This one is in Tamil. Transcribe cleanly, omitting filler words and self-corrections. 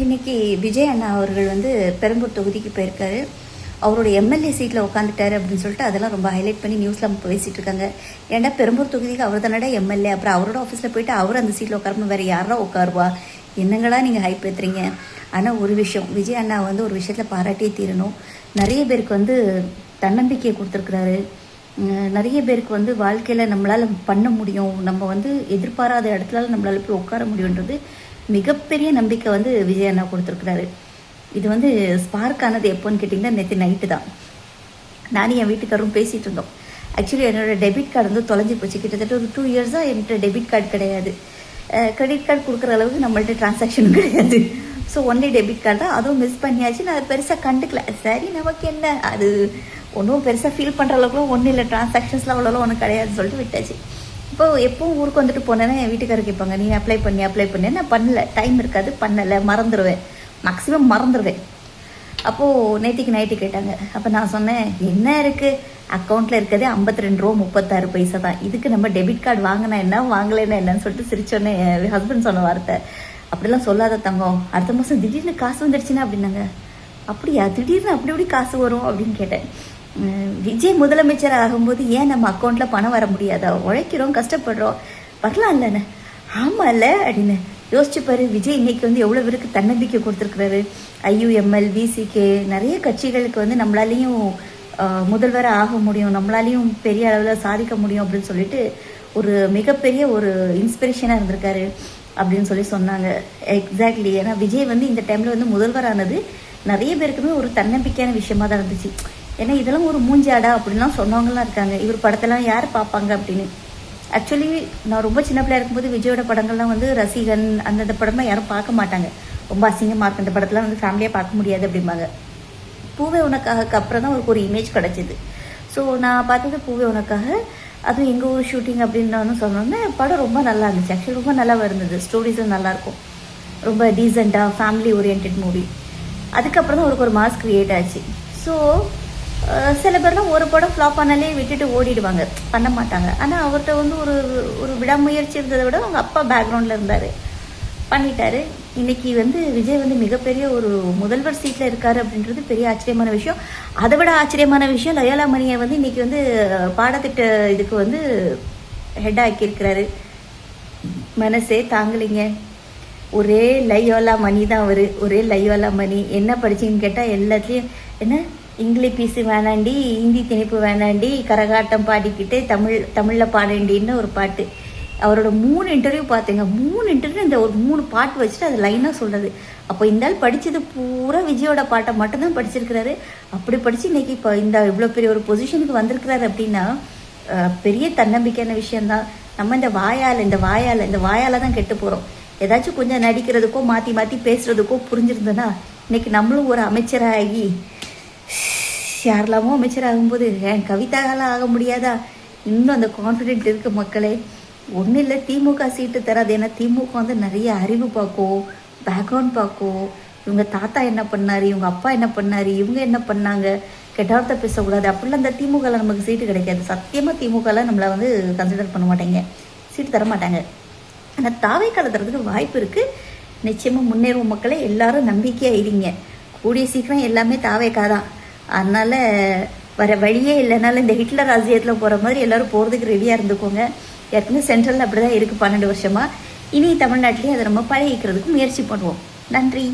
இன்றைக்கி விஜய் அண்ணா அவர்கள் வந்து பெரம்பூர் தொகுதிக்கு போயிருக்காரு. அவரோட எம்எல்ஏ சீட்டில் உட்காந்துட்டாரு அப்படின்னு சொல்லிட்டு அதெல்லாம் ரொம்ப ஹைலைட் பண்ணி நியூஸில் பேசிகிட்டு இருக்காங்க. ஏன்னா பெரம்பூர் தொகுதிக்கு அவர் தானடா எம்எல்ஏ, அப்புறம் அவரோட ஆஃபீஸில் போயிட்டு அவர் அந்த சீட்டில் உட்காரணும், வேறு யாரா உட்காருவா? என்னங்களா நீங்கள் ஹைப் ஏற்றுறீங்க? ஆனால் ஒரு விஷயம், விஜய் அண்ணா வந்து ஒரு விஷயத்தில் பாராட்டியே தீரணும். நிறைய பேருக்கு வந்து தன்னம்பிக்கையை கொடுத்துருக்குறாரு. நிறைய பேருக்கு வந்து வாழ்க்கையில் நம்மளால் பண்ண முடியும், நம்ம வந்து எதிர்பாராத இடத்துல நம்மளால் போய் உட்கார முடியுன்றது மிகப்பெரிய நம்பிக்கை வந்து விஜய் அண்ணா கொடுத்துருக்குறாரு. இது வந்து ஸ்பார்க் ஆனது எப்போன்னு கேட்டிங்கன்னா நேற்று நைட்டு தான். நானும் என் வீட்டுக்காரரும் பேசிகிட்டு இருந்தோம். ஆக்சுவலி என்னோடய டெபிட் கார்டு வந்து தொலைஞ்சி போச்சு. கிட்டத்தட்ட ஒரு 2 இயர்ஸாக என்கிட்ட டெபிட் கார்டு கிடையாது. கிரெடிட் கார்டு கொடுக்குற அளவுக்கு நம்மள்ட்ட டிரான்சாக்ஷனும் கிடையாது. ஸோ ஒன்லி டெபிட் கார்டு தான். அதுவும் மிஸ் பண்ணியாச்சு. நான் அது பெருசாக கண்டுக்கல. சரி நமக்கு என்ன, அது ஒன்றும் பெருசாக ஃபீல் பண்ணுற அளவுக்குலாம் ஒன்றும் இல்லை, டிரான்சாக்ஷன்ஸ்லாம் அவ்வளோலாம் ஒன்றும் கிடையாதுன்னு சொல்லிட்டு விட்டாச்சு. இப்போ எப்பவும் ஊருக்கு வந்துட்டு போனேன்னா என் வீட்டுக்காரர் கேட்பாங்க, நீ அப்ளை பண்ணி நான் பண்ணல, டைம் இருக்காது, பண்ணலை, மறந்துடுவேன், மேக்ஸிமம் மறந்துடுவேன். அப்போது நேற்றுக்கு நைட்டு கேட்டாங்க. அப்போ நான் சொன்னேன், என்ன இருக்குது அக்கௌண்ட்டில் இருக்கிறதே 52 ரூபா 36 பைசா தான், இதுக்கு நம்ம டெபிட் கார்டு வாங்கினா என்ன வாங்கலைன்னா என்னன்னு சொல்லிட்டு சிரிச்சோன்னே என் ஹஸ்பண்ட் சொன்ன வார்த்தை, அப்படிலாம் சொல்லாத தங்கம், அடுத்த மாதம் திடீர்னு காசு வந்துடுச்சுன்னா அப்படின்னாங்க. அப்படியா, திடீர்னு அப்படி எப்படி காசு வரும் அப்படின்னு கேட்டேன். விஜய் முதலமைச்சர் ஆகும்போது ஏன் நம்ம அக்கௌண்ட்டில் பணம் வர முடியாதா? உழைக்கிறோம், கஷ்டப்படுறோம், வரலாம் இல்லைண்ணே. ஆமாம் இல்லை அப்படின்னு யோசிச்சு பாரு. விஜய் இன்னைக்கு வந்து எவ்வளோ பேருக்கு தன்னம்பிக்கை கொடுத்துருக்குறாரு. ஐயுஎம்எல், விசிகே, நிறைய கட்சிகளுக்கு வந்து நம்மளாலேயும் முதல்வராக ஆக முடியும், நம்மளாலேயும் பெரிய அளவில் சாதிக்க முடியும் அப்படின்னு சொல்லிட்டு ஒரு மிகப்பெரிய ஒரு இன்ஸ்பிரேஷனாக இருந்திருக்காரு அப்படின்னு சொல்லி சொன்னாங்க. எக்ஸாக்ட்லி. ஏன்னா விஜய் வந்து இந்த டைமில் வந்து முதல்வரானது நிறைய பேருக்குமே ஒரு தன்னம்பிக்கையான விஷயமா தான் இருந்துச்சு. ஏன்னா இதெல்லாம் ஒரு மூஞ்சாடா அப்படின்லாம் சொன்னவங்கலாம் இருக்காங்க. இவர் படத்தெல்லாம் யார் பார்ப்பாங்க அப்படின்னு. ஆக்சுவலி நான் ரொம்ப சின்ன பிள்ளையா இருக்கும்போது விஜயோட படங்கள்லாம் வந்து ரசிகன் அந்த படம்லாம் யாரும் பார்க்க மாட்டாங்க. ரொம்ப அசிங்கமாக இருக்கு, அந்த படத்தெலாம் வந்து ஃபேமிலியாக பார்க்க முடியாது அப்படிம்பாங்க. பூவே உனக்காக அப்புறம் தான் ஒரு இமேஜ் கிடச்சிது. ஸோ நான் பார்த்தது பூவே உனக்காக, அதுவும் எங்கள் ஊர் ஷூட்டிங் அப்படின்னு சொன்னோன்னே படம் ரொம்ப நல்லா இருந்துச்சு. ஆக்சுவலி ரொம்ப நல்லா இருந்தது, ஸ்டோரிஸும் நல்லாயிருக்கும், ரொம்ப டீசெண்டாக ஃபேமிலி ஓரியன்ட் மூவி. அதுக்கப்புறம் தான் ஒரு மாஸ் கிரியேட் ஆச்சு. ஸோ சில பேர்லாம் ஒரு படம் ஃப்ளாப் ஆனாலே விட்டுட்டு ஓடிடுவாங்க, பண்ண மாட்டாங்க. ஆனால் அவர்கிட்ட வந்து ஒரு விடாமுயற்சி இருந்ததை விட அவங்க அப்பா பேக்ரவுண்டில் இருந்தார், பண்ணிட்டாரு. இன்னைக்கு வந்து விஜய் வந்து மிகப்பெரிய ஒரு முதல்வர் சீட்டில் இருக்காரு அப்படின்றது பெரிய ஆச்சரியமான விஷயம். அதை விட ஆச்சரியமான விஷயம், லயோலா மணியை வந்து இன்னைக்கு வந்து பாடத்திட்ட இதுக்கு வந்து ஹெட் ஆக்கியிருக்கிறாரு. மனசே தாங்கலைங்க. ஒரே லயோலா மணி தான் அவர், ஒரே லயோலா மணி. என்ன படிச்சிங்கன்னு கேட்டால் எல்லாத்துலேயும் என்ன இங்கிலீஷ் பீஸு வேணாண்டி, ஹிந்தி திணிப்பு வேணாண்டி, கரகாட்டம் பாடிக்கிட்டே தமிழில் பாடண்டின்னு ஒரு பாட்டு. அவரோட 3 இன்டர்வியூ பார்த்தேங்க. 3 இன்டர்வியூ இந்த ஒரு 3 பாட்டு வச்சுட்டு அது லைனாக சொல்கிறது. அப்போ இந்த ஆள் படித்தது பூரா விஜயோட பாட்டை மட்டும்தான் படிச்சிருக்கிறாரு. அப்படி படித்து இன்னைக்கு இப்போ இவ்வளோ பெரிய ஒரு பொசிஷனுக்கு வந்திருக்கிறாரு அப்படின்னா பெரிய தன்னம்பிக்கையான விஷயந்தான். நம்ம இந்த வாயால் தான் கெட்டு போகிறோம். ஏதாச்சும் கொஞ்சம் நடிக்கிறதுக்கோ மாற்றி பேசுகிறதுக்கோ புரிஞ்சிருந்தோன்னா இன்னைக்கு நம்மளும் ஒரு அமைச்சராகி யாரெல்லாமோ அமைச்சர் ஆகும்போது ஏன் கவிதாலாம் ஆக முடியாதா? இன்னும் அந்த கான்ஃபிடென்ட் இருக்குது மக்களே. ஒன்றும் இல்லை, திமுக சீட்டு தராது. ஏன்னா திமுக வந்து நிறைய அறிவு பார்க்கும், பேக்ரவுண்ட் பார்க்கும். இவங்க தாத்தா என்ன பண்ணார், இவங்க அப்பா என்ன பண்ணார், இவங்க என்ன பண்ணாங்க, கெட்டார்த்த பேசக்கூடாது. அப்படிலாம் அந்த திமுகவில் நமக்கு சீட்டு கிடைக்காது. சத்தியமாக திமுகலாம் நம்மளை வந்து கன்சிடர் பண்ண மாட்டாங்க, சீட்டு தர மாட்டாங்க. ஆனால் தாவேக்கால தரதுக்கு வாய்ப்பு இருக்குது. நிச்சயமாக முன்னேறும் மக்களே. எல்லாரும் நம்பிக்கையாக இருங்க. கூடிய சீக்கிரம் எல்லாமே தாவேக்கா தான். அதனால் வர வழியே இல்லைனாலும் இந்த ஹிட்லர் ராஜ்யத்தில் போகிற மாதிரி எல்லோரும் போகிறதுக்கு ரெடியாக இருந்துக்கோங்க. ஏற்கனவே சென்ட்ரலில் அப்படி தான் இருக்குது 12 வருஷமாக. இனி தமிழ்நாட்டிலேயே அதை நம்ம பழகிக்கிறதுக்கு முயற்சி பண்ணுவோம். நன்றி.